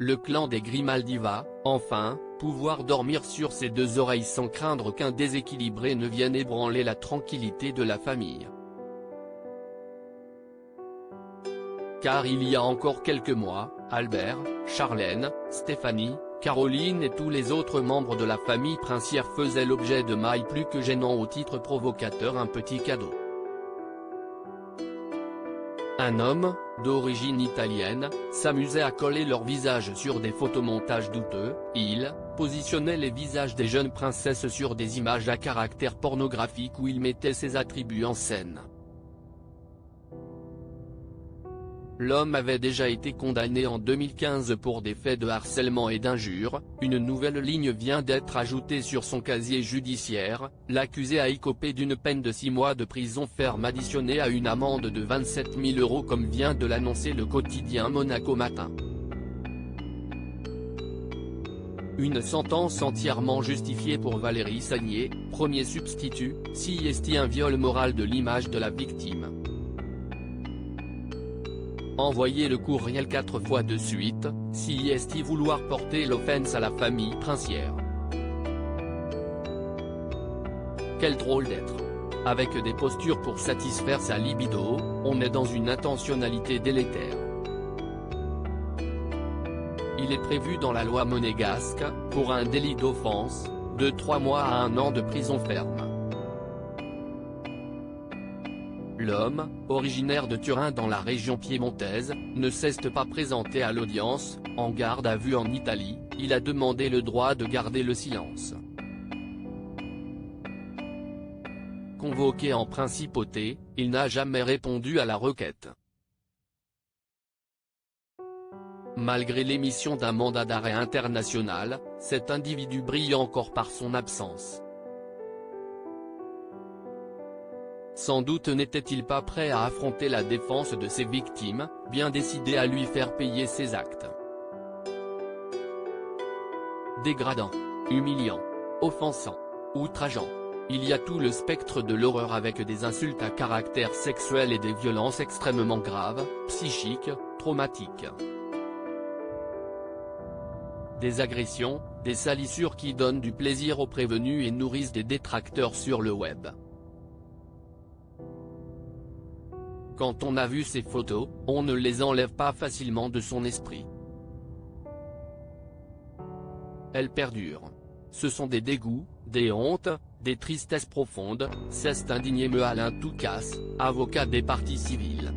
Le clan des Grimaldi va, enfin, pouvoir dormir sur ses deux oreilles sans craindre qu'un déséquilibré ne vienne ébranler la tranquillité de la famille. Car il y a encore quelques mois, Albert, Charlène, Stéphanie, Caroline et tous les autres membres de la famille princière faisaient l'objet de mailles plus que gênants au titre provocateur un petit cadeau. Un homme, d'origine italienne, s'amusait à coller leur visage sur des photomontages douteux. Il positionnait les visages des jeunes princesses sur des images à caractère pornographique où il mettait ses attributs en scène. L'homme avait déjà été condamné en 2015 pour des faits de harcèlement et d'injures. Une nouvelle ligne vient d'être ajoutée sur son casier judiciaire, l'accusé a écopé d'une peine de 6 mois de prison ferme additionnée à une amende de 27 000 € comme vient de l'annoncer le quotidien Monaco Matin. Une sentence entièrement justifiée pour Valérie Sagnier, premier substitut, si estime un viol moral de l'image de la victime. Envoyer le courriel 4 fois de suite, si estime vouloir porter l'offense à la famille princière. Quel drôle d'être. Avec des postures pour satisfaire sa libido, on est dans une intentionnalité délétère. Il est prévu dans la loi monégasque, pour un délit d'offense, de 3 mois à 1 an de prison ferme. L'homme, originaire de Turin dans la région piémontaise, ne s'est pas présenté à l'audience. En garde à vue en Italie, il a demandé le droit de garder le silence. Convoqué en principauté, il n'a jamais répondu à la requête. Malgré l'émission d'un mandat d'arrêt international, cet individu brille encore par son absence. Sans doute n'était-il pas prêt à affronter la défense de ses victimes, bien décidé à lui faire payer ses actes. Dégradant, humiliant, offensant, outrageant. Il y a tout le spectre de l'horreur avec des insultes à caractère sexuel et des violences extrêmement graves, psychiques, traumatiques. Des agressions, des salissures qui donnent du plaisir aux prévenus et nourrissent des détracteurs sur le web. Quand on a vu ces photos, on ne les enlève pas facilement de son esprit. Elles perdurent. Ce sont des dégoûts, des hontes, des tristesses profondes, s'est indigné M. Alain Toucasse, avocat des parties civiles.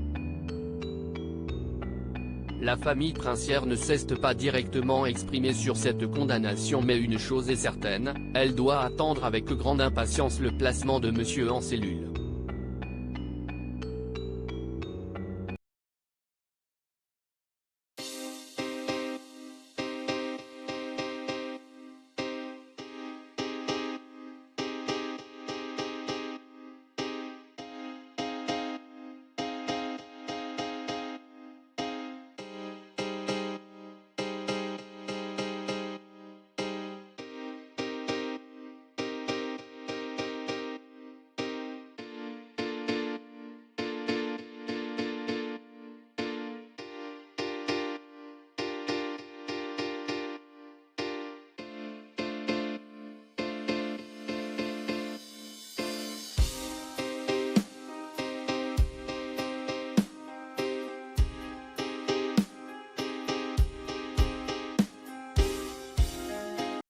La famille princière ne s'est pas directement exprimée sur cette condamnation, mais une chose est certaine, elle doit attendre avec grande impatience le placement de monsieur en cellule.